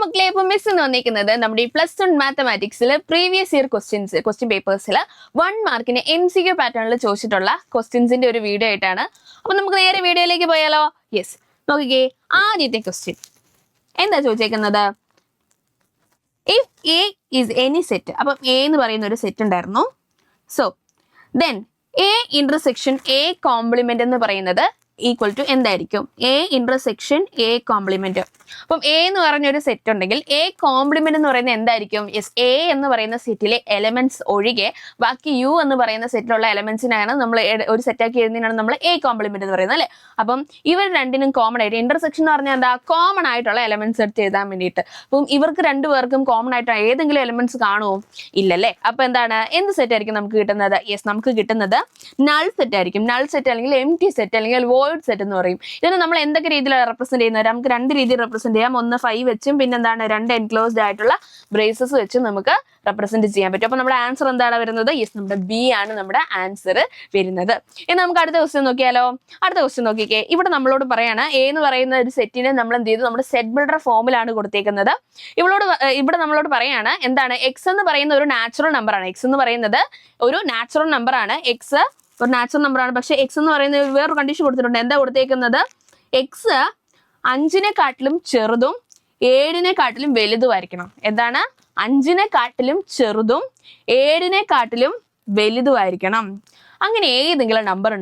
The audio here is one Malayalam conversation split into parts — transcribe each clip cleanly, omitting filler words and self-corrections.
മക്കളെ ഇപ്പൊ മിസ് എന്ന് വന്നിരിക്കുന്നത് നമ്മുടെ ഈ +1 മാത്തമാറ്റിക്സിൽ പ്രീവിയസ് ഇയർ ക്വസ്റ്റ്യൻ പേപ്പേഴ്സിൽ 1 മാർക്കിന് MCQ പാറ്റേണിൽ ചോദിച്ചിട്ടുള്ള ക്വസ്റ്റ്യൻസിന്റെ ഒരു വീഡിയോ ആയിട്ടാണ്. അപ്പൊ നമുക്ക് നേരെ വീഡിയോയിലേക്ക് പോയാലോ? യെസ്, നോക്കിക്കേ. ആദ്യത്തെ ക്വസ്റ്റ്യൻ എന്താ ചോദിച്ചേക്കുന്നത്? If A is any set, അപ്പം എ എന്ന് പറയുന്ന ഒരു സെറ്റ് ഉണ്ടായിരുന്നു. So then A intersection A complement എന്ന് പറയുന്നത് ഈക്വൽ ടു എന്തായിരിക്കും? A intersection A complement. അപ്പം എ എന്ന് പറഞ്ഞൊരു സെറ്റ് ഉണ്ടെങ്കിൽ എ കോംപ്ലിമെന്റ് എന്ന് പറയുന്നത് എന്തായിരിക്കും? യെസ്, എ എന്ന് പറയുന്ന സെറ്റിലെ എലമെന്റ്സ് ഒഴികെ ബാക്കി യു എന്ന് പറയുന്ന സെറ്റിലുള്ള എലമെന്റ്സിനാണ് നമ്മൾ ഒരു സെറ്റാക്കി എഴുതുന്നതിനാണ് നമ്മൾ എ കോംപ്ലിമെന്റ് എന്ന് പറയുന്നത്, അല്ലേ? അപ്പം ഇവർ രണ്ടിനും കോമൺ ആയിട്ട് ഇന്റർസെക്ഷൻ എന്ന് പറഞ്ഞാൽ എന്താ? കോമൺ ആയിട്ടുള്ള എലമെന്റ്സ് എടുത്ത് എഴുതാൻ വേണ്ടിയിട്ട്. അപ്പം ഇവർക്ക് രണ്ടുപേർക്കും കോമൺ ആയിട്ട് ഏതെങ്കിലും എലമെന്റ്സ് കാണുമോ? ഇല്ലല്ലേ. അപ്പൊ എന്താണ്, എന്ത് സെറ്റ് ആയിരിക്കും നമുക്ക് കിട്ടുന്നത്? യെസ്, നമുക്ക് കിട്ടുന്നത് നൾ സെറ്റ് ആയിരിക്കും. നൾ സെറ്റ് അല്ലെങ്കിൽ എം ടി സെറ്റ് അല്ലെങ്കിൽ വോയിഡ് സെറ്റ് എന്ന് പറയും. ഇതിന് നമ്മൾ എന്തൊക്കെ രീതിയിലാണ് റെപ്രസെന്റ് ചെയ്യുന്നത്? നമുക്ക് രണ്ട് രീതിയിൽ റെപ്രസെന്റ് ചെയ്യാം. ഒന്ന് 5 വെച്ചും പിന്നെ എന്താണ് 2 എൻക്ലോസ്ഡ് ആയിട്ടുള്ള ബ്രേസസ് വെച്ചും നമുക്ക് റെപ്രസെന്റ് ചെയ്യാൻ പറ്റും. അപ്പൊ നമ്മുടെ ആൻസർ എന്താണ് വരുന്നത്? യെസ്, നമ്മുടെ ബി ആണ് നമ്മുടെ ആൻസർ വരുന്നത്. ഇനി നമുക്ക് അടുത്ത ക്വസ്റ്റ്യൻ നോക്കിയാലോ? അടുത്ത ക്വസ്റ്റ്യൻ നോക്കിക്കേ. ഇവിടെ നമ്മളോട് പറയാണ് എ എന്ന് പറയുന്ന ഒരു സെറ്റിനെ നമ്മൾ എന്ത് ചെയ്തു? നമ്മുടെ സെറ്റ് ബിൽഡർ ഫോമിലാണ് കൊടുത്തേക്കുന്നത്. ഇവിടെ നമ്മളോട് പറയാണ് എന്താണ്? എക്സ് എന്ന് പറയുന്ന ഒരു നാച്ചുറൽ നമ്പർ ആണ്. എക്സ് എന്ന് പറയുന്നത് ഒരു നാച്ചുറൽ നമ്പർ ആണ്. എക്സ് ഒരു നാച്ചുറൽ നമ്പർ ആണ്. പക്ഷെ എക്സ് എന്ന് പറയുന്ന വേറൊരു കണ്ടീഷൻ കൊടുത്തിട്ടുണ്ട്. എന്താ കൊടുത്തേക്കുന്നത്? എക്സ് 5-നെക്കാട്ടിലും ചെറുതും 7-നെക്കാട്ടിലും വലുതുമായിരിക്കണം. എന്താണ്? 5-നെക്കാട്ടിലും ചെറുതും 7-നെക്കാട്ടിലും വലുതുമായിരിക്കണം. അങ്ങനെ ഏതെങ്കിലും നമ്പർ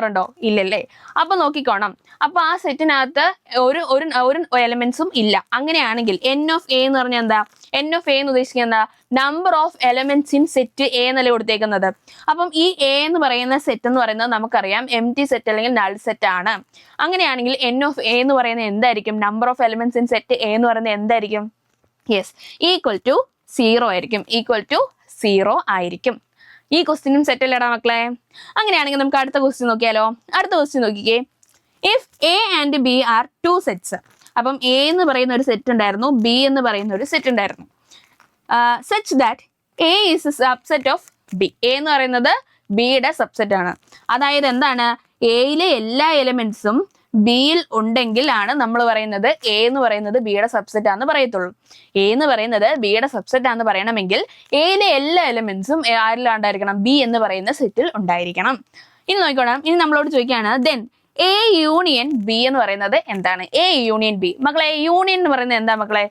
ഉണ്ടോ? ഇല്ലല്ലേ. അപ്പൊ നോക്കിക്കോണം. അപ്പൊ ആ സെറ്റിനകത്ത് ഒരു എലമെന്റ്സും ഇല്ല. അങ്ങനെയാണെങ്കിൽ എൻ ഓഫ് എ എന്ന് പറഞ്ഞാൽ എന്താ? എൻ ഓഫ് എ എന്ന് ഉദ്ദേശിക്കുന്നത് എന്താ? Number of elements in set A എന്നല്ലേ കൊടുത്തേക്കുന്നത്. അപ്പം ഈ എ എന്ന് പറയുന്ന സെറ്റ് എന്ന് പറയുന്നത് നമുക്കറിയാം എം ടി സെറ്റ് അല്ലെങ്കിൽ നൾ സെറ്റ് ആണ്. അങ്ങനെയാണെങ്കിൽ എൻ ഓഫ് എ എന്ന് പറയുന്നത് എന്തായിരിക്കും? Number of elements in set A എന്ന് പറയുന്നത് എന്തായിരിക്കും? യെസ്, ഈക്വൽ ടു 0 ആയിരിക്കും. ഈ ക്വസ്റ്റ്യനും സെറ്റ് അല്ലേടാ മക്കളെ? അങ്ങനെയാണെങ്കിൽ നമുക്ക് അടുത്ത ക്വസ്റ്റ്യൻ നോക്കിയാലോ? അടുത്ത ക്വസ്റ്റ്യൻ നോക്കിക്കേ. If A and B are 2 sets. അപ്പം എ എന്ന് പറയുന്ന ഒരു സെറ്റ് ഉണ്ടായിരുന്നു, ബി എന്ന് പറയുന്ന ഒരു സെറ്റ് ഉണ്ടായിരുന്നു. Such that A is A subset of B. A എന്ന് പറയുന്നത് ബിയുടെ സബ്സെറ്റ് ആണ്. അതായത് എന്താണ്? എയിലെ എല്ലാ എലമെന്റ്സും ബിയിൽ ഉണ്ടെങ്കിൽ ആണ് നമ്മൾ പറയുന്നത് എ എന്ന് പറയുന്നത് ബിയുടെ സബ്സെറ്റ് ആണെന്ന് പറയത്തുള്ളൂ. എ എന്ന് പറയുന്നത് ബിയുടെ സബ്സെറ്റ് ആണെന്ന് പറയണമെങ്കിൽ എയിലെ എല്ലാ എലമെന്റ്സും ആരിലുണ്ടായിരിക്കണം? ബി എന്ന് പറയുന്ന സെറ്റിൽ ഉണ്ടായിരിക്കണം. ഇനി നോക്കിക്കോണം. ഇനി നമ്മളോട് ചോദിക്കുകയാണ് ദെൻ എ യൂണിയൻ ബി എന്ന് പറയുന്നത് എന്താണ്? A union B. മക്കളെ, യൂണിയൻ എന്ന് പറയുന്നത് എന്താ മക്കളെ?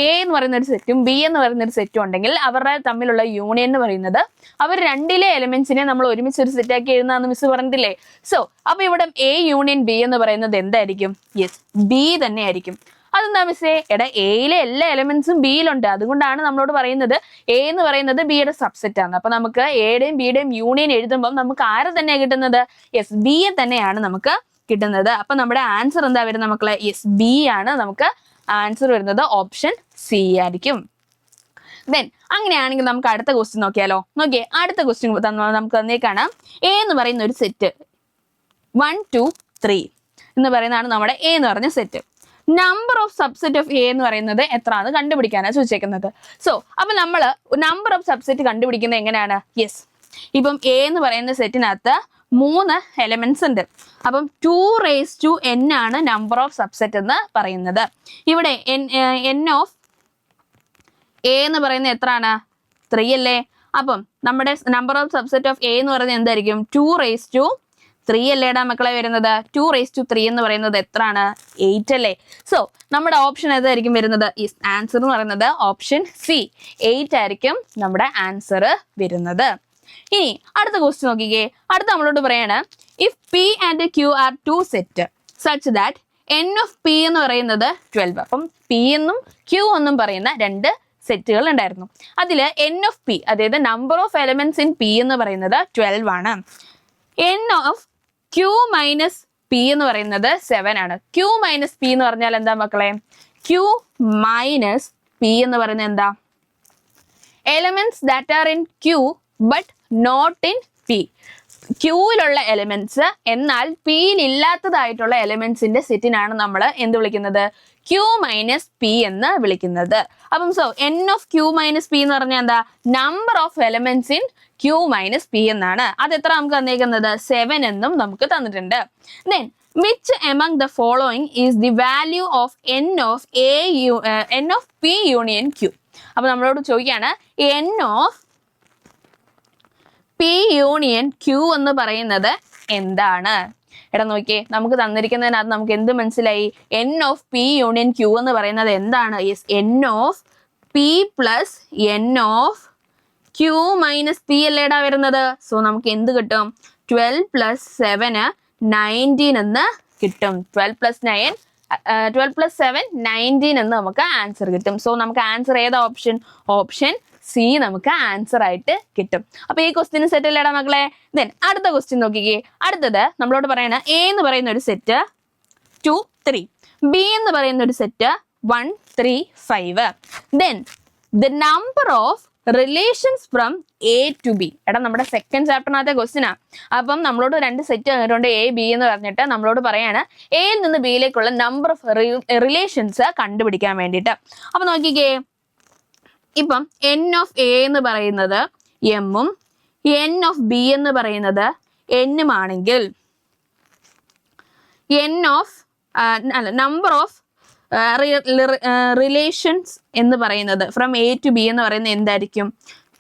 എ എന്ന് പറയുന്ന ഒരു സെറ്റും ബി എന്ന് പറയുന്ന ഒരു സെറ്റും ഉണ്ടെങ്കിൽ അവരുടെ തമ്മിലുള്ള യൂണിയൻ എന്ന് പറയുന്നത് അവർ രണ്ടിലെ എലമെന്റ്സിനെ നമ്മൾ ഒരുമിച്ച് ഒരു സെറ്റാക്കി എഴുതാന്ന് മിസ് പറഞ്ഞിട്ടില്ലേ? സോ അപ്പൊ ഇവിടെ എ യൂണിയൻ ബി എന്ന് പറയുന്നത് എന്തായിരിക്കും? യെസ്, ബി തന്നെ ആയിരിക്കും. അതെന്താ മിസ്സേ? എടാ, എയിലെ എല്ലാ എലമെന്റ്സും ബിയിലുണ്ട്. അതുകൊണ്ടാണ് നമ്മളോട് പറയുന്നത് എ എന്ന് പറയുന്നത് ബിയുടെ സബ്സെറ്റ് ആണ്. അപ്പൊ നമുക്ക് എയുടെയും ബിയുടെയും യൂണിയൻ എഴുതുമ്പോൾ നമുക്ക് ആരെ തന്നെയാണ് കിട്ടുന്നത്? യെസ്, ബിയെ തന്നെയാണ് നമുക്ക് കിട്ടുന്നത്. അപ്പൊ നമ്മുടെ ആൻസർ എന്താ വരുന്നത് മക്കളെ? യെസ്, ബി ആണ് നമുക്ക് ആൻസർ വരുന്നത്. ഓപ്ഷൻ സി ആയിരിക്കും. ദെൻ അങ്ങനെയാണെങ്കിൽ നമുക്ക് അടുത്ത ക്വസ്റ്റ്യൻ നോക്കിയാലോ? നോക്കിയേ, അടുത്ത ക്വസ്റ്റ്യൻ നമുക്ക് തന്നേക്കാണ് എ എന്ന് പറയുന്ന ഒരു സെറ്റ് 1 2 3 എന്ന് പറയുന്നതാണ് നമ്മുടെ എ എന്ന് പറഞ്ഞ set. Number of subset of A എന്ന് പറയുന്നത് എത്രയാണ് കണ്ടുപിടിക്കാനാണ് ചോദിച്ചേക്കുന്നത്. സോ അപ്പൊ നമ്മൾ നമ്പർ ഓഫ് സബ്സെറ്റ് കണ്ടുപിടിക്കുന്നത് എങ്ങനെയാണ്? യെസ്, ഇപ്പം എ എന്ന് പറയുന്ന സെറ്റിനകത്ത് 3 എലമെന്റ്സ് ഉണ്ട്. അപ്പം 2n ആണ് നമ്പർ ഓഫ് സബ്സെറ്റ് എന്ന് പറയുന്നത്. ഇവിടെ എൻ ഓഫ് എ എന്ന് പറയുന്നത് എത്രയാണ്? 3 അല്ലേ? അപ്പം നമ്മുടെ number of subset of A എന്ന് പറയുന്നത് എന്തായിരിക്കും? 2 അല്ലേടാ മക്കളെ വരുന്നത്? 2 എന്ന് പറയുന്നത് എത്രയാണ്? 8 അല്ലേ? സോ നമ്മുടെ ഓപ്ഷൻ ഏതായിരിക്കും വരുന്നത്? ഈ ആൻസർ എന്ന് പറയുന്നത് ഓപ്ഷൻ സി, 8 ആയിരിക്കും നമ്മുടെ ആൻസർ വരുന്നത്. ഇനി അടുത്ത ക്വസ്റ്റ്യൻ നോക്കിക്കേ. അടുത്ത നമ്മളോട് പറയാണ് if P and Q are 2 set such that n of P എന്ന് പറയുന്നത് 12. അപ്പം പി എന്നും ക്യൂ എന്നും പറയുന്ന 2 സെറ്റുകൾ ഉണ്ടായിരുന്നു. അതിൽ എൻ ഓഫ് പി, അതായത് number of elements in P എന്ന് പറയുന്നത് 12 ആണ്. N of Q minus P എന്ന് പറയുന്നത് 7 ആണ്. ക്യൂ മൈനസ് പി എന്ന് പറഞ്ഞാൽ എന്താ മക്കളെ? ക്യൂ മൈനസ് പി എന്ന് പറയുന്നത് എന്താ? Elements that are in Q but not in P. ക്യൂവിലുള്ള എലമെന്റ്സ് എന്നാൽ പിയിൽ ഇല്ലാത്തതായിട്ടുള്ള എലമെന്റ്സിന്റെ സെറ്റിനാണ് നമ്മൾ എന്ത് വിളിക്കുന്നത്? ക്യൂ മൈനസ് പി എന്ന് വിളിക്കുന്നത്. അപ്പം so n of Q minus P എന്ന് പറഞ്ഞാൽ എന്താ? Number of elements in Q minus P എന്നാണ്. അത് എത്ര നമുക്ക് തന്നേക്കുന്നത്? 7 എന്നും നമുക്ക് തന്നിട്ടുണ്ട്. Then which among the following is the value of n of p union q? അപ്പൊ നമ്മളോട് ചോദിക്കുകയാണ് n of p union q എന്ന് പറയുന്നത് എന്താണ്? എടാ നോക്കിയേ, നമുക്ക് തന്നിരിക്കുന്നതിനകത്ത് നമുക്ക് എന്ത് മനസ്സിലായി? n of p union q എന്ന് പറയുന്നത് എന്താണ്? Yes, n of p plus n of q minus p അല്ലേടാ വരുന്നത്. സോ നമുക്ക് എന്ത് കിട്ടും? 12 plus 7 19 എന്ന് കിട്ടും. 12 plus 7 19 എന്ന് നമുക്ക് ആൻസർ കിട്ടും. സോ നമുക്ക് ആൻസർ ഏതാ ഓപ്ഷൻ? ഓപ്ഷൻ സി നമുക്ക് ആൻസർ ആയിട്ട് കിട്ടും. അപ്പൊ ഈ ക്വസ്റ്റ്യൻ സെറ്റ് അല്ലേടാ മക്കളെ? ദെൻ അടുത്ത ക്വസ്റ്റ്യൻ നോക്കിക്കേ. അടുത്തത് നമ്മളോട് പറയണ എ എന്ന് പറയുന്ന ഒരു സെറ്റ് 2 3, ബി എന്ന് പറയുന്ന ഒരു set 1 3 5. Then the number of relations from A to B. എടാ നമ്മുടെ സെക്കൻഡ് ചാപ്റ്ററിനകത്തെ ക്വസ്റ്റ്യനാ. അപ്പം നമ്മളോട് രണ്ട് സെറ്റ് തന്നിട്ടുണ്ട്, എ ബി എന്ന് പറഞ്ഞിട്ട് നമ്മളോട് പറയാണ് എയിൽ നിന്ന് ബിയിലേക്കുള്ള നമ്പർ ഓഫ് റിലേഷൻസ് കണ്ടുപിടിക്കാൻ വേണ്ടിയിട്ട്. അപ്പൊ നോക്കിക്കേ, ഇപ്പം എൻ ഓഫ് എ എന്ന് പറയുന്നത് എമ്മും എൻ ഓഫ് ബി എന്ന് പറയുന്നത് എന്നും ആണെങ്കിൽ നമ്പർ ഓഫ് റിലേഷൻസ് എന്ന് പറയുന്നത് ഫ്രം എ ടു ബി എന്ന് പറയുന്നത് എന്തായിരിക്കും?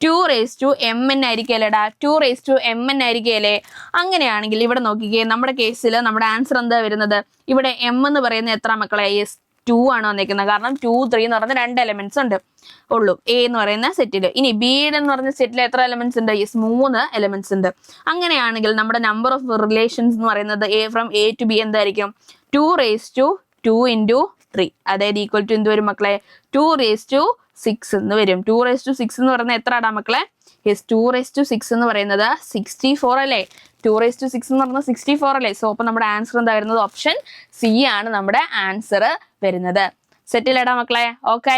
2m ആയിരിക്കും അല്ലേടാ? 2m ആയിരിക്കല്ലേ? അങ്ങനെയാണെങ്കിൽ ഇവിടെ നോക്കിക്കേ, നമ്മുടെ കേസിൽ നമ്മുടെ ആൻസർ എന്താ വരുന്നത്? ഇവിടെ m എന്ന് പറയുന്നത് എത്ര മക്കളെ? യെസ്, 2 ആണ് വന്നിരിക്കുന്നത്. കാരണം 2 3 എന്ന് പറയുന്ന 2 എലമെന്റ്സ് ഉണ്ട് ഉള്ളൂ എ എന്ന് പറയുന്ന സെറ്റിൽ. ഇനി ബി എന്ന് പറഞ്ഞ സെറ്റിൽ എത്ര എലമെന്റ്സ് ഉണ്ട്? യെസ്, 3 എലമെന്റ്സ് ഉണ്ട്. അങ്ങനെയാണെങ്കിൽ നമ്മുടെ നമ്പർ ഓഫ് റിലേഷൻസ് എന്ന് പറയുന്നത് ഫ്രം എ ടു ബി എന്തായിരിക്കും? 2 into 3, അതായത് ഈക്വൽ ടു എന്ത് വരും മക്കളെ? 2⁶ എന്ന് വരും. 2⁶ എന്ന് പറയുന്നത് എത്ര ആടാ മക്കളെ? യെസ്, 2⁶ എന്ന് പറയുന്നത് 64 അല്ലേ? 2⁶ എന്ന് പറയുന്നത് 64 അല്ലേ? സോ അപ്പൊ നമ്മുടെ ആൻസർ എന്താ വരുന്നത്? ഓപ്ഷൻ സി ആണ് നമ്മുടെ ആൻസർ വരുന്നത്. സെറ്റിലേടാ മക്കളെ? ഓക്കെ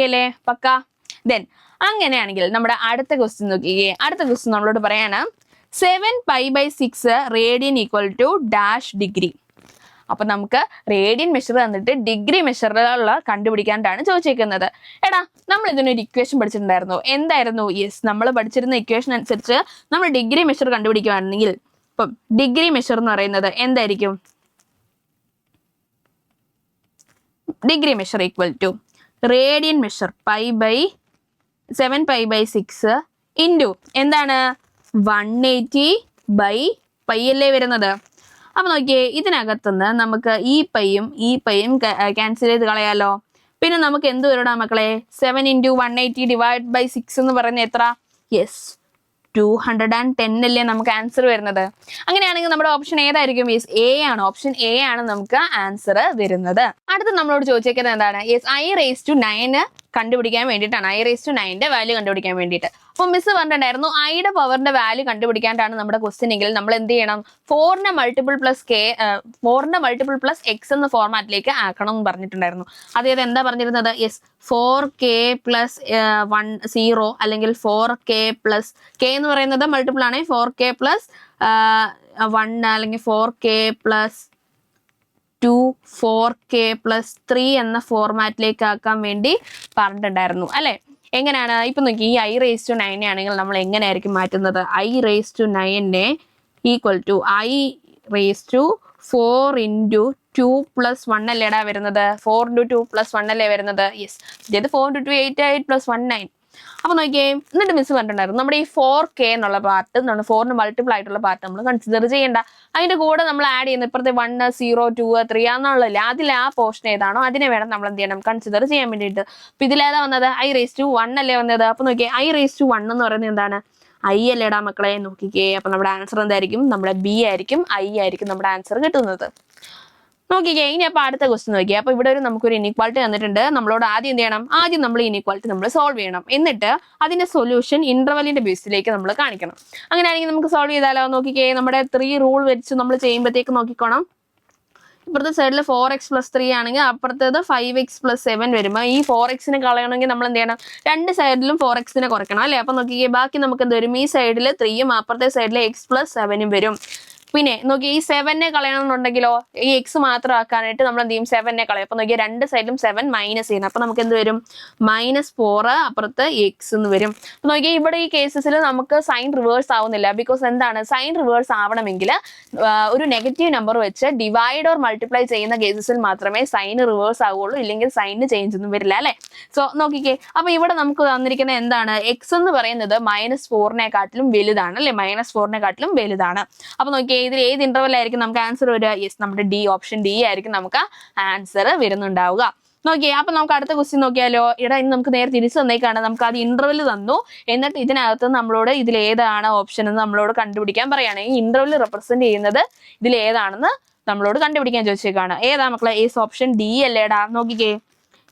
അല്ലേ? പക്ക. ദെൻ അങ്ങനെയാണെങ്കിൽ നമ്മുടെ അടുത്ത ക്വസ്റ്റ്യൻ നോക്കിയേ. അടുത്ത ക്വസ്റ്റ്യൻ നമ്മളോട് പറയാണ് 7π/6 radian equal to dash degree. അപ്പൊ നമുക്ക് റേഡിയൻ മെഷർ തന്നിട്ട് ഡിഗ്രി മെഷറുള്ള കണ്ടുപിടിക്കാനാണ് ചോദിച്ചേക്കുന്നത്. എടാ നമ്മൾ ഇതിനൊരു ഇക്വേഷൻ പഠിച്ചിട്ടുണ്ടായിരുന്നു. എന്തായിരുന്നു? യെസ്, നമ്മൾ പഠിച്ചിരുന്ന ഇക്വേഷൻ അനുസരിച്ച് നമ്മൾ ഡിഗ്രി മെഷർ കണ്ടുപിടിക്കുകയാണെങ്കിൽ ഇപ്പം ഡിഗ്രി മെഷർ എന്ന് പറയുന്നത് എന്തായിരിക്കും? Degree measure equal to radian measure 7π/6 into എന്താണ്? 180/π അല്ലേ വരുന്നത്. അപ്പൊ നോക്കിയേ, ഇതിനകത്തുനിന്ന് നമുക്ക് ഈ പൈയും ക്യാൻസൽ ചെയ്ത് കളയാലോ. പിന്നെ നമുക്ക് എന്ത് വരടാ മക്കളെ? 7 × 180/6 എന്ന് പറയുന്നത് എത്ര? യെസ്, 210 അല്ലേ നമുക്ക് ആൻസർ വരുന്നത്. അങ്ങനെയാണെങ്കിൽ നമ്മുടെ ഓപ്ഷൻ ഏതായിരിക്കും? യെസ്, എ ആണ്. ഓപ്ഷൻ എ ആണ് നമുക്ക് ആൻസർ വരുന്നത്. അടുത്ത് നമ്മളോട് ചോദിച്ചേക്കുന്നത് എന്താണ്? യെസ്, i⁹9 കണ്ടുപിടിക്കാൻ വേണ്ടിയിട്ടാണ്. i⁹9ന്റെ വാല്യൂ കണ്ടുപിടിക്കാൻ വേണ്ടിയിട്ട്. അപ്പൊ മിസ് പറഞ്ഞിട്ടുണ്ടായിരുന്നു ഐയുടെ പവറിന്റെ വാല്യൂ കണ്ടുപിടിക്കാനാണ് നമ്മുടെ ക്വസ്റ്റ്യൻ എങ്കിൽ നമ്മൾ എന്ത് ചെയ്യണം? 4ന്റെ മൾട്ടിപ്പിൾ പ്ലസ് എക്സ് എന്ന ഫോർമാറ്റിലേക്ക് ആക്കണം എന്ന് പറഞ്ഞിട്ടുണ്ടായിരുന്നു. അതായത് എന്താ പറഞ്ഞിരുന്നത്? യെസ്, 4k + 10 അല്ലെങ്കിൽ 4k + k എന്ന് പറയുന്നത് മൾട്ടിപ്പിൾ ആണ്. 4k + 1 അല്ലെങ്കിൽ 4k + 2 4k + 3 എന്ന ഫോർമാറ്റിലേക്ക് ആക്കാൻ വേണ്ടി പറഞ്ഞിട്ടുണ്ടായിരുന്നു അല്ലെ? എങ്ങനെയാണ്? ഇപ്പൊ നോക്കി, ഈ i⁹9 ആണെങ്കിൽ നമ്മൾ എങ്ങനെയായിരിക്കും മാറ്റുന്നത്? i⁹9 ഈക്വൽ ടു i⁴ × 2 + 1 അല്ലേടാ വരുന്നത്? 4 × 2 + 1 അല്ലേ വരുന്നത്? യെസ്, ഇത് 4 × 2 8 + 1 9. അപ്പൊ നോക്കിയേ, എന്നിട്ട് മിസ് പറഞ്ഞിട്ടുണ്ടായിരുന്നു നമ്മുടെ ഈ 4k എന്നുള്ള പാർട്ട് 4ന് മൾട്ടിപ്പിൾ ആയിട്ടുള്ള പാർട്ട് നമ്മൾ കൺസിഡർ ചെയ്യേണ്ട. അതിന്റെ കൂടെ നമ്മൾ ആഡ് ചെയ്യുന്ന ഇപ്പുറത്തെ 1 0 2 3 ആണെന്നുള്ളല്ലേ, അതിൽ ആ പോർഷൻ ഏതാണോ അതിനെ വേണം നമ്മൾ എന്ത് ചെയ്യണം? കൺസിഡർ ചെയ്യാൻ വേണ്ടിയിട്ട്. അപ്പൊ ഇതിലേതാ വന്നത്? i⁴ അല്ലേ വന്നത്. അപ്പൊ നോക്കിയേ, i⁴ എന്ന് പറയുന്നത് എന്താണ്? i അല്ലേടാ മക്കളെ? നോക്കിക്കേ, അപ്പൊ നമ്മുടെ ആൻസർ എന്തായിരിക്കും? നമ്മുടെ ബി ആയിരിക്കും. i ആയിരിക്കും നമ്മുടെ ആൻസർ കിട്ടുന്നത്. നോക്കിക്കേ, ഇനി അപ്പൊ അടുത്ത ക്വസ്റ്റ്യൻ നോക്കിയേ. അപ്പൊ ഇവിടെ നമുക്കൊരു ഇനീക്വാളിറ്റി തന്നിട്ടുണ്ട്. നമ്മളോട് ആദ്യം എന്ത് ചെയ്യണം? ആദ്യം നമ്മൾ ഇനീക്വാളിറ്റി നമ്മൾ സോൾവ് ചെയ്യണം. എന്നിട്ട് അതിന്റെ സൊല്യൂഷൻ ഇന്റർവെലിന്റെ ബേസിലേക്ക് നമ്മൾ കാണിക്കണം. അങ്ങനെയാണെങ്കിൽ നമുക്ക് സോൾവ് ചെയ്താലോ? നോക്കിക്കേ, നമ്മുടെ 3 റൂൾ വെച്ച് നമ്മൾ ചെയ്യുമ്പോഴത്തേക്ക് നോക്കിക്കോണം. ഇപ്പുറത്തെ സൈഡിൽ 4x + 3 ആണെങ്കിൽ അപ്പുറത്തേത് 5x + 7 വരുമ്പോൾ ഈ 4xനെ കളയണമെങ്കിൽ നമ്മൾ എന്ത് ചെയ്യണം? രണ്ട് സൈഡിലും 4xനെ കുറയ്ക്കണം അല്ലേ? അപ്പൊ നോക്കിക്കേ, ബാക്കി നമുക്ക് എന്ത് വരും? ഈ സൈഡിൽ 3യും അപ്പുറത്തെ സൈഡിൽ x + 7 വരും. പിന്നെ നോക്കി ഈ 7 കളയണമെന്നുണ്ടെങ്കിലോ ഈ എക്സ് മാത്രം ആക്കാനായിട്ട് നമ്മൾ എന്ത് ചെയ്യും 7 കളയും. അപ്പൊ നോക്കിയാൽ രണ്ട് സൈഡിലും 7 മൈനസ് ചെയ്യണം. അപ്പൊ നമുക്ക് എന്ത് വരും -4 അപ്പുറത്ത് എക്സ് എന്ന് വരും. അപ്പൊ നോക്കിയാൽ ഇവിടെ ഈ കേസസിൽ നമുക്ക് സൈൻ റിവേഴ്സ് ആവുന്നില്ല. ബിക്കോസ് എന്താണ് സൈൻ റിവേഴ്സ് ആവണമെങ്കിൽ ഒരു നെഗറ്റീവ് നമ്പർ വെച്ച് ഡിവൈഡ് ഓർ മൾട്ടിപ്ലൈ ചെയ്യുന്ന കേസസിൽ മാത്രമേ സൈൻ റിവേഴ്സ് ആവുള്ളൂ. ഇല്ലെങ്കിൽ സൈനിന് ചേഞ്ച് ഒന്നും വരില്ല അല്ലെ. സോ നോക്കിക്കേ അപ്പൊ ഇവിടെ നമുക്ക് തന്നിരിക്കുന്ന എന്താണ് എക്സ് എന്ന് പറയുന്നത് -4 വലുതാണ് അല്ലെ. -4 വലുതാണ്. അപ്പൊ നോക്കിയേ ഇതിൽ ഏത് ഇന്റർവെൽ ആയിരിക്കും നമുക്ക് ആൻസർ വരിക? യെസ് നമ്മുടെ ഡി, ഓപ്ഷൻ ഡി ആയിരിക്കും നമുക്ക് ആൻസർ വരുന്നുണ്ടാവുക. നോക്കിയേ അപ്പൊ നമുക്ക് അടുത്ത ക്വസ്റ്റ്യൻ നോക്കിയാലോ. ഇവിടെ ഇനി നമുക്ക് നേരെ തിരിച്ചു തന്നേക്കാണ്. നമുക്ക് അത് ഇന്റർവെൽ തന്നു, എന്നിട്ട് ഇതിനകത്ത് നമ്മളോട് ഇതിൽ ഏതാണ് ഓപ്ഷൻ എന്ന് നമ്മളോട് കണ്ടുപിടിക്കാൻ പറയാണ്. ഈ ഇന്റർവെൽ റെപ്രസെന്റ് ചെയ്യുന്നത് ഇതിൽ ഏതാണെന്ന് നമ്മളോട് കണ്ടുപിടിക്കാൻ ചോദിച്ചേക്കാണ്. ഏതാ മക്കളെ? ഏസ് ഓപ്ഷൻ ഡി അല്ലേടാ. നോക്കിക്കേ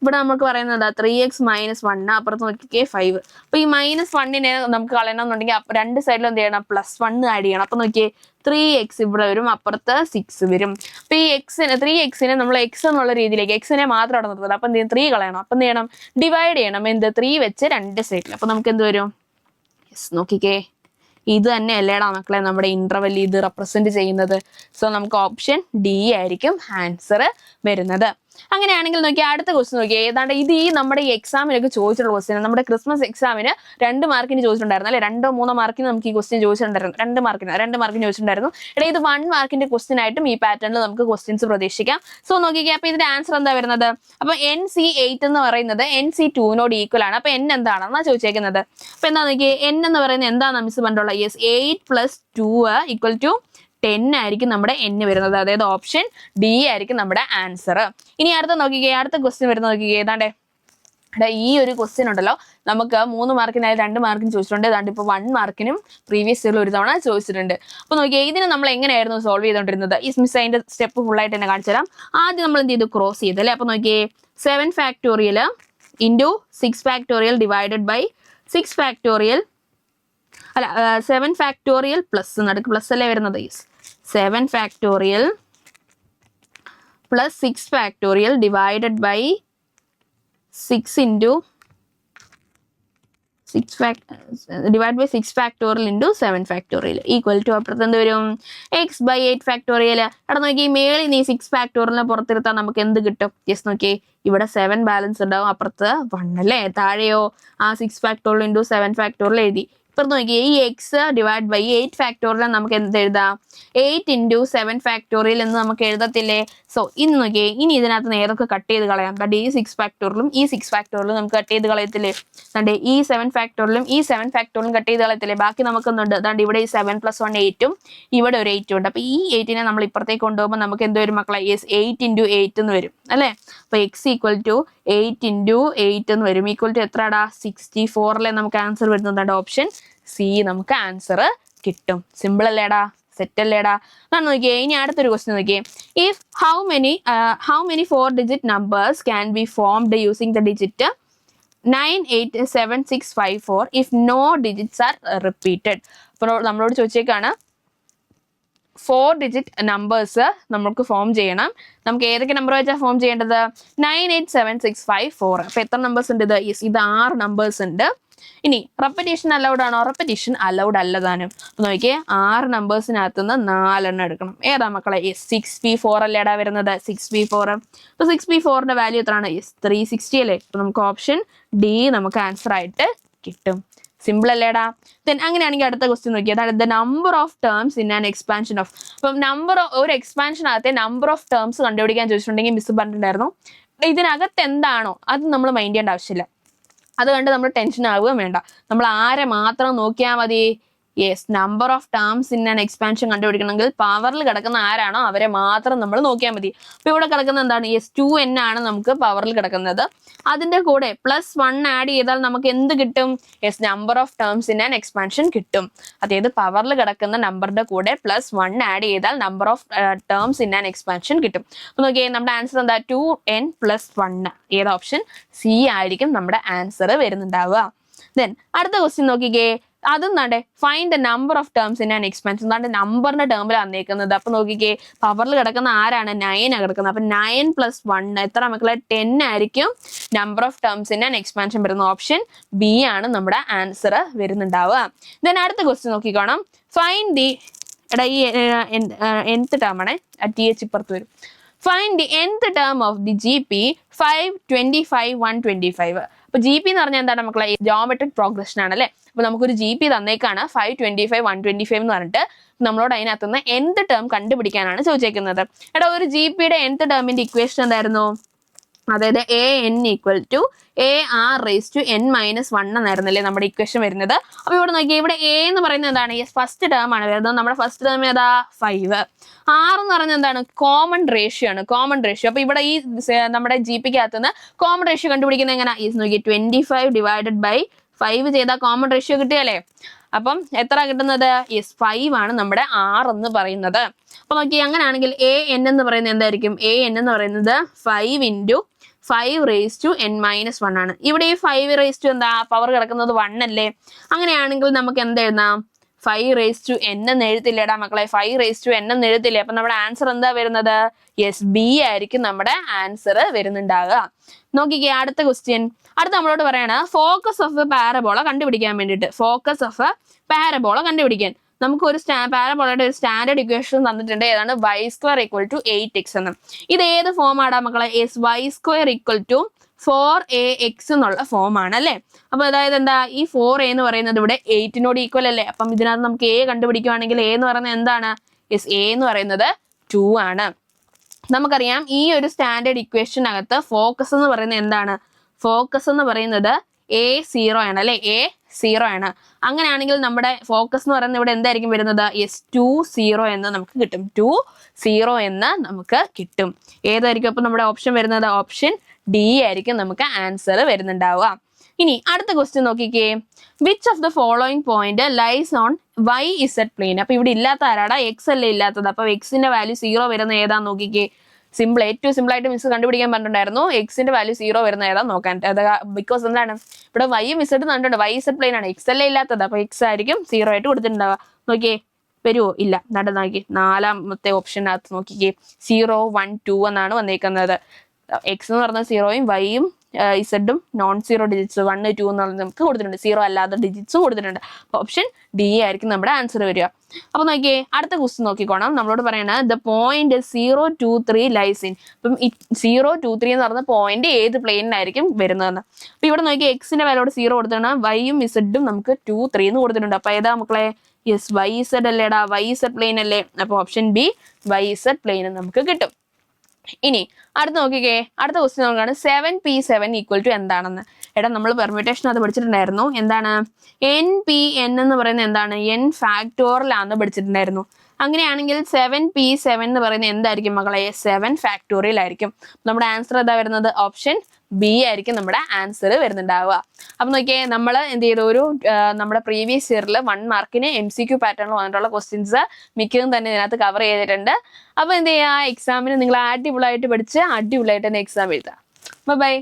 ഇവിടെ നമുക്ക് പറയുന്നത് 3x - 1 അപ്പുറത്ത് നോക്കിക്കേ 5. അപ്പൊ ഈ -1 നമുക്ക് കളയണമെന്നുണ്ടെങ്കിൽ രണ്ട് സൈഡിലും എന്ത് ചെയ്യണം? +1 ആഡ് ചെയ്യണം. അപ്പൊ നോക്കിയേ 3x ഇവിടെ വരും, അപ്പുറത്ത് 6 വരും. അപ്പൊ ഈ 3x നമ്മൾ x എന്നുള്ള രീതിയിലേക്ക് എക്സിനെ മാത്രം അവിടെ നിർത്തുന്നത്. അപ്പൊ എന്ത് ചെയ്യും? 3 കളയണം. അപ്പൊ എന്ത് ചെയ്യണം? ഡിവൈഡ് ചെയ്യണം. എന്ത് 3 വെച്ച് രണ്ട് സൈഡിൽ. അപ്പൊ നമുക്ക് എന്ത് വരും? യെസ് നോക്കിക്കേ ഇത് തന്നെ അല്ലേടാ മക്കളെ നമ്മുടെ ഇന്റർവെൽ ഇത് റെപ്രസെന്റ് ചെയ്യുന്നത്. സോ നമുക്ക് ഓപ്ഷൻ ഡി ആയിരിക്കും ആൻസർ വരുന്നത്. അങ്ങനെയാണെങ്കിൽ നോക്കിയാൽ അടുത്ത ക്വസ്റ്റ്യൻ നോക്കിയാൽ ഏതാണ്ട് ഇത് ഈ നമ്മുടെ ഈ എക്സാമിനൊക്കെ ചോദിച്ചിട്ടുള്ള ക്വസ്റ്റ്യൻ. നമ്മുടെ ക്രിസ്മസ് എക്സാമിന് 2 മാർക്കിന് ചോദിച്ചിട്ടുണ്ടായിരുന്നു അല്ലെ. 2-3 മാർക്കിന് നമുക്ക് ഈ ക്വസ്റ്റ്യൻ ചോദിച്ചിട്ടുണ്ടായിരുന്നു. 2 മാർക്കിന് ചോദിച്ചിട്ടുണ്ടായിരുന്നു. ഇവിടെ ഇത് 1 മാർക്കിന്റെ ക്വസ്റ്റ്യൻ ആയിട്ടും ഈ പാറ്റേണിൽ നമുക്ക് ക്വസ്റ്റ്യൻസ് പ്രതീക്ഷിക്കാം. സോ നോക്കിക്കേ അപ്പൊ ഇതിന്റെ ആൻസർ എന്താ വരുന്നത്? അപ്പൊ NC8 എന്ന് പറയുന്നത് NC2 ഈക്വൽ ആണ്. അപ്പൊ n എന്താണെന്നാ ചോദിച്ചേക്കുന്നത്. അപ്പൊ എന്താ നോക്കിയേ n എന്ന് പറയുന്നത് എന്താണെന്ന് മിസ് പറഞ്ഞിട്ടുള്ള യെസ് 8 + 2 = 10 ആയിരിക്കും നമ്മുടെ n വരുന്നത്. അതായത് ഓപ്ഷൻ ഡി ആയിരിക്കും നമ്മുടെ ആൻസർ. ഇനി അടുത്ത നോക്കിക്കേ അടുത്ത ക്വസ്റ്റ്യൻ വരുന്നത് നോക്കിക്കേ ഏതാണ്ട് ഈ ഒരു ക്വസ്റ്റ്യൻ ഉണ്ടല്ലോ നമുക്ക് 3 മാർക്കിനായി 2 മാർക്കിന് ചോദിച്ചിട്ടുണ്ട്. ഏതാണ്ട് ഇപ്പോൾ 1 മാർക്കിനും പ്രീവിയസ് ഇയറിൽ ഒരു തവണ ചോദിച്ചിട്ടുണ്ട്. അപ്പൊ നോക്കിയേ ഇതിന് നമ്മൾ എങ്ങനെയായിരുന്നു സോൾവ് ചെയ്തുകൊണ്ടിരുന്നത്? ഈ മിസ് അതിന്റെ സ്റ്റെപ്പ് ഫുൾ ആയിട്ട് തന്നെ കാണിച്ചു തരാം. ആദ്യം നമ്മൾ എന്ത് ചെയ്തു? ക്രോസ് ചെയ്ത് അല്ലേ. അപ്പൊ നോക്കിയേ 7 factorial into 6 factorial divided by 6 factorial അല്ല 7 ഫാക്ടോറിയൽ പ്ലസ് നടുക്ക് പ്ലസ് അല്ലേ വരുന്നത്? 7 factorial plus 6 factorial divided by 6 into 6 factorial into 7 factorial equal to അപ്പുറത്ത് എന്ത് വരും? x/8 factorial. അവിടെ നോക്കി മേളിൽ നീ 6 ഫാക്ടോറിയലിനെ പുറത്തെടുത്താൽ നമുക്ക് എന്ത് കിട്ടും? യെസ് നോക്കി ഇവിടെ 7 ബാലൻസ് ഉണ്ടാവും, അപ്പുറത്ത് 1 അല്ലേ. താഴെയോ ആ 6 ഫാക്ടോറിയൽ ഇൻറ്റു 7 ഫാക്ടോറിയൽ എഴുതി. ഇപ്പം നോക്കിയേ ഈ എക്സ് ഡിവൈഡ് ബൈ 8 ഫാക്ടോറിയൽ നമുക്ക് എന്ത് എഴുതാം? 8 ഇൻറ്റു 7 ഫാക്ടോറിയൽ എന്ന് നമുക്ക് എഴുതത്തില്ലേ? സോ ഇന്ന് നോക്കിയേ ഇനി ഇതിനകത്ത് നേരൊക്കെ കട്ട് ചെയ്ത് കളയാം. കണ്ടേ ഈ 6 ഫാക്ടോറിയലും ഈ 6 ഫാക്ടോറിയലും നമുക്ക് കട്ട് ചെയ്ത് കളയത്തില്ലേ? കണ്ടേ ഈ 7 ഫാക്ടോറിയലും ഈ 7 ഫാക്ടോറിയലും കട്ട് ചെയ്ത് കളയത്തില്ലേ? ബാക്കി നമുക്കൊന്നുണ്ട്. അതാണ്ട് ഇവിടെ ഈ 7 + 1 8ഉം ഇവിടെ ഒരു 8ഉം ഉണ്ട്. അപ്പൊ ഈ 8നെ നമ്മൾ ഇപ്പുറത്തേക്ക് കൊണ്ടുപോകുമ്പോൾ നമുക്ക് എന്ത് വരും മക്കളെ? യെസ് 8 ഇൻറ്റു 8 എന്ന് വരും അല്ലേ. അപ്പൊ x = 8 ഇൻറ്റു 8 എന്ന് വരും. Equal to എത്രടാ? 64 നമുക്ക് ആൻസർ വരുന്നതാണ് ഓപ്ഷൻ സി. നമുക്ക് ആൻസർ കിട്ടും. സിമ്പിൾ അല്ലേടാ? സെറ്റ് അല്ലേടാ? എന്നാണ് നോക്കിയേ ഇനി അടുത്തൊരു ക്വസ്റ്റ്യൻ നോക്കിയേ. If how many 4-digit numbers can be formed using the digit 987654 if no digits are repeated? അപ്പോൾ നമ്മളോട് ചോദിച്ചേക്കാണ് 4-digit നമ്പേഴ്സ് നമുക്ക് ഫോം ചെയ്യണം. നമുക്ക് ഏതൊക്കെ നമ്പർ വെച്ചാൽ ഫോം ചെയ്യേണ്ടത്? 987654. അപ്പൊ എത്ര നമ്പേഴ്സ് ഉണ്ട്? ഇത് ഇത് 6 നമ്പേഴ്സ് ഉണ്ട്. ഇനി റെപ്പറ്റീഷൻ അലൗഡ് ആണോ? റെപ്പറ്റീഷൻ അലൗഡ് അല്ലതാനും. നോക്കിയേ 6 നമ്പേഴ്സിനകത്ത് നിന്ന് 4 എണ്ണം എടുക്കണം. ഏതാ മക്കളെ? 6p4 അല്ലേടാ വരുന്നത്? 6p4. അപ്പൊ 6p4ന്റെ വാല്യൂ എത്രയാണ്? 360 അല്ലേ. അപ്പൊ നമുക്ക് ഓപ്ഷൻ ഡി നമുക്ക് ആൻസർ ആയിട്ട് കിട്ടും. സിമ്പിൾ അല്ലേടാ? ദെൻ അങ്ങനെയാണെങ്കിൽ അടുത്ത ക്വസ്റ്റ്യൻ നോക്കി. അതാണ് the number of terms in an expansion of. അപ്പം ഒരു എക്സ്പാൻഷനകത്തെ നമ്പർ ഓഫ് ടേംസ് കണ്ടുപിടിക്കാൻ ചോദിച്ചിട്ടുണ്ടെങ്കിൽ മിസ് പറഞ്ഞിട്ടുണ്ടായിരുന്നു ഇതിനകത്ത് എന്താണോ അത് നമ്മൾ മൈൻഡ് ചെയ്യേണ്ട ആവശ്യമില്ല. അത് കണ്ട് നമ്മൾ ടെൻഷൻ ആവുകയും വേണ്ട. നമ്മൾ ആരെ മാത്രം നോക്കിയാൽ മതി? Yes number of terms in an expansion കണ്ടുപിടിക്കണമെങ്കിൽ പവറിൽ കിടക്കുന്ന ആരാണോ അവരെ മാത്രം നമ്മൾ നോക്കിയാൽ മതി. അപ്പൊ ഇവിടെ കിടക്കുന്ന എന്താണ്? യെസ് 2n ആണ് നമുക്ക് പവറിൽ കിടക്കുന്നത്. അതിന്റെ കൂടെ +1 ആഡ് ചെയ്താൽ നമുക്ക് എന്ത് കിട്ടും? Yes number of terms in an expansion കിട്ടും. അതായത് പവറിൽ കിടക്കുന്ന നമ്പറിന്റെ കൂടെ +1 ആഡ് ചെയ്താൽ number of terms in an expansion കിട്ടും. അപ്പൊ നോക്കിയേ നമ്മുടെ ആൻസർ എന്താ? 2n + 1. ഏത് ഓപ്ഷൻ? സി ആയിരിക്കും നമ്മുടെ ആൻസർ വരുന്നുണ്ടാവുക. ദെൻ അടുത്ത ക്വസ്റ്റ്യൻ നോക്കിക്കേ. അതും നാട്ടെ find the number of terms in an expansion. എന്താണ്ട് നമ്പറിന്റെ ടേമിൽ വന്നേക്കുന്നത്. അപ്പൊ നോക്കിക്കേ പവറിൽ കിടക്കുന്ന ആരാണ്? 9 ആണ് കിടക്കുന്നത്. അപ്പൊ 9 + 1 എത്ര മക്കളെ? 10 ആയിരിക്കും number of terms in an expansion വരുന്ന. ഓപ്ഷൻ ബി ആണ് നമ്മുടെ ആൻസർ വരുന്നുണ്ടാവുക. ദെൻ അടുത്ത ക്വസ്റ്റ്യൻ നോക്കിക്കോണം. ഫൈൻഡ് ദി എടാ ഈ nth ടേം ആണ് th ഇപ്പുറത്ത് വരും. Find the nth term of the GP 5, 25, 125. അപ്പൊ GP എന്ന് പറഞ്ഞാൽ എന്താണ് മക്കളെ? ജോമെട്രിക് പ്രോഗ്രഷൻ ആണ് അല്ലെ. അപ്പൊ നമുക്കൊരു GP തന്നേക്കാണ് 5, 25, 125 എന്ന് പറഞ്ഞിട്ട് നമ്മളോട് അതിനകത്തുനിന്ന് nth ടേം കണ്ടുപിടിക്കാനാണ് ചോദിച്ചേക്കുന്നത്. എടാ ഒരു GPയുടെ nth ടേമിന്റെ ഇക്വേഷൻ എന്തായിരുന്നു? അതായത് an ഈക്വൽ ടു AR⁻n−1 എന്നായിരുന്നല്ലേ നമ്മുടെ ഇക്വേഷൻ വരുന്നത്. അപ്പൊ ഇവിടെ നോക്കിയാൽ ഇവിടെ a എന്ന് പറയുന്നത് എന്താണ്? ഫസ്റ്റ് ടേം ആണ് വരുന്നത്. നമ്മുടെ ഫസ്റ്റ് ടേം ഏതാ? 5. R എന്ന് പറയുന്നത് എന്താണ്? കോമൺ റേഷ്യോ ആണ്. Common ratio. അപ്പൊ ഇവിടെ ഈ നമ്മുടെ GPക്കകത്തുനിന്ന് കോമൺ റേഷ്യോ കണ്ടുപിടിക്കുന്നത് എങ്ങനെ? നോക്കി 25 ഡിവൈഡഡ് ബൈ 5 ചെയ്താൽ കോമൺ റേഷ്യോ കിട്ടിയല്ലേ? അപ്പം എത്ര കിട്ടുന്നത്? 5 ആണ് നമ്മുടെ R എന്ന് പറയുന്നത്. അപ്പൊ നോക്കി അങ്ങനെയാണെങ്കിൽ AN എന്ന് പറയുന്നത് എന്തായിരിക്കും? AN എന്ന് പറയുന്നത് 5 × 5⁻n−1 ആണ്. ഇവിടെ ഈ 5 എന്താ പവർ കിടക്കുന്നത് 1 അല്ലേ? അങ്ങനെയാണെങ്കിൽ നമുക്ക് എന്ത് എഴുതാം? 5n എന്ന് എഴുതില്ലേടാ മക്കളെ? 5n എന്ന് എഴുതില്ലേ? അപ്പൊ നമ്മുടെ ആൻസർ എന്താ വരുന്നത്? B ആയിരിക്കും നമ്മുടെ ആൻസർ വരുന്നുണ്ടാവുക. നോക്കിക്കേ അടുത്ത ക്വസ്റ്റ്യൻ. അടുത്ത നമ്മളോട് പറയാണ് ഫോക്കസ് ഓഫ് എ പാരബോള കണ്ടുപിടിക്കാൻ വേണ്ടിയിട്ട്. ഫോക്കസ് ഓഫ് എ പാരബോള കണ്ടുപിടിക്കാൻ നമുക്ക് ഒരു പാരബോളയുടെ ഒരു സ്റ്റാൻഡേർഡ് ഇക്വേഷൻ തന്നിട്ടുണ്ട്. ഏതാണ്? y² = 8x എന്ന്. ഇത് ഏത് ഫോം ആടാ മക്കളെ? y² = 4ax എന്നുള്ള ഫോം ആണ് അല്ലെ. അപ്പൊ അതായത് എന്താ? ഈ 4a എന്ന് പറയുന്നത് ഇവിടെ 8നോട് ഈക്വൽ അല്ലേ? അപ്പം ഇതിനകത്ത് നമുക്ക് a കണ്ടുപിടിക്കുവാണെങ്കിൽ a എന്ന് പറയുന്നത് എന്താണ്? a എന്ന് പറയുന്നത് 2 ആണ്. നമുക്കറിയാം ഈ ഒരു സ്റ്റാൻഡേർഡ് ഇക്വേഷനകത്ത് ഫോക്കസ് എന്ന് പറയുന്നത് എന്താണ്? ഫോക്കസ് എന്ന് പറയുന്നത് A0 ആണ് അല്ലെ. A0 ആണ്. അങ്ങനെയാണെങ്കിൽ നമ്മുടെ ഫോക്കസ് എന്ന് പറയുന്നത് ഇവിടെ എന്തായിരിക്കും വരുന്നത്? 2 0 എന്ന് നമുക്ക് കിട്ടും. 2 0 എന്ന് നമുക്ക് കിട്ടും. ഏതായിരിക്കും അപ്പൊ നമ്മുടെ ഓപ്ഷൻ വരുന്നത്? ഓപ്ഷൻ D ആയിരിക്കും നമുക്ക് ആൻസർ വരുന്നുണ്ടാവുക. ഇനി അടുത്ത ക്വസ്റ്റ്യൻ നോക്കിക്കേ. Which of the following point lies on YZ plane? അപ്പൊ ഇവിടെ ഇല്ലാത്ത ആരാടാ? X അല്ലേ ഇല്ലാത്തത്. അപ്പൊ എക്സിന്റെ വാല്യൂ 0 വരുന്ന ഏതാന്ന് നോക്കിക്കേ. സിമ്പിൾ, ഏറ്റവും സിമ്പിൾ ആയിട്ട് മിസ് കണ്ടുപിടിക്കാൻ പറഞ്ഞിട്ടുണ്ടായിരുന്നു. എക്സിന്റെ വാല്യൂ 0 വരുന്ന ഏതാ നോക്കാൻ. ബിക്കോസ് എന്താണ് ഇവിടെ y Z കണ്ടിട്ടുണ്ട്. YZ പ്ലെയിൻ ആണ്. X അല്ലേ ഇല്ലാത്തത്. അപ്പൊ X ആയിരിക്കും 0 ആയിട്ട് കൊടുത്തിട്ടുണ്ടാവുക. നോക്കിയേ വരുവോ? ഇല്ല. നോക്കി 4ാമത്തെ ഓപ്ഷനകത്ത് നോക്കിക്കേ 0, 1, 2 എന്നാണ് വന്നേക്കുന്നത്. X എന്ന് പറഞ്ഞ 0യും y-യും Z-ഉം നോൺ 0 ഡിജിറ്റ്സ് 1, 2 എന്ന് പറഞ്ഞാൽ നമുക്ക് കൊടുത്തിട്ടുണ്ട്. 0 അല്ലാത്ത ഡിജിറ്റ്സും കൊടുത്തിട്ടുണ്ട്. ഓപ്ഷൻ D ആയിരിക്കും നമ്മുടെ ആൻസർ വരിക. അപ്പൊ നോക്കിയേ അടുത്ത ക്വസ്റ്റ്യൻ നോക്കിക്കോണം. നമ്മളോട് പറയണ ദ പോയിന്റ് 0, 2, 3 ലൈസ് ഇൻ. അപ്പം 0, 2, 3 എന്ന് പറഞ്ഞ പോയിന്റ് ഏത് പ്ലെയിനിലായിരിക്കും വരുന്നതെന്ന്. അപ്പൊ ഇവിടെ നോക്കിയാൽ എക്സിന്റെ വിലയോട് 0 കൊടുത്തിട്ടുണ്ട്. y-യും Z-ഉം നമുക്ക് 2, 3 എന്ന് കൊടുത്തിട്ടുണ്ട്. അപ്പൊ ഏതാ മക്കളെ? YZ അല്ലേടാ. YZ പ്ലെയിൻ അല്ലേ? അപ്പൊ ഓപ്ഷൻ B YZ പ്ലെയിൻ നമുക്ക് കിട്ടും. ഇനി അടുത്ത് നോക്കിക്കേ. അടുത്ത ക്വസ്റ്റ്യൻ നോക്കുകയാണ് 7p7 = എന്താണെന്ന്. എടാ നമ്മൾ പെർമ്യൂട്ടേഷൻ അത് പഠിച്ചിട്ടുണ്ടായിരുന്നു. എന്താണ്? npn എന്ന് പറയുന്നത് എന്താണ്? n ഫാക്ടോറിയൽ പഠിച്ചിട്ടുണ്ടായിരുന്നു. അങ്ങനെയാണെങ്കിൽ 7p7 എന്ന് പറയുന്നത് എന്തായിരിക്കും മക്കളെ? 7 ഫാക്ടോറിയൽ ആയിരിക്കും. നമ്മുടെ ആൻസർ ഏതാ വരുന്നത്? ഓപ്ഷൻ B ആയിരിക്കും നമ്മുടെ ആൻസർ വരുന്നുണ്ടാവുക. അപ്പൊ നോക്കിയേ നമ്മൾ എന്ത് ചെയ്തു? ഒരു നമ്മുടെ പ്രീവിയസ് ഇയറിൽ 1 മാർക്കിന് MCQ പാറ്റേണിൽ വന്നിട്ടുള്ള ക്വസ്റ്റ്യൻസ് മിക്കതും തന്നെ ഇതിനകത്ത് കവർ ചെയ്തിട്ടുണ്ട്. അപ്പൊ എന്ത് ചെയ്യുക? എക്സാമിന് നിങ്ങൾ അടിപൊളിയായിട്ട് പഠിച്ച് അടിപൊളിയായിട്ട് തന്നെ എക്സാം എഴുതുക. ബൈ.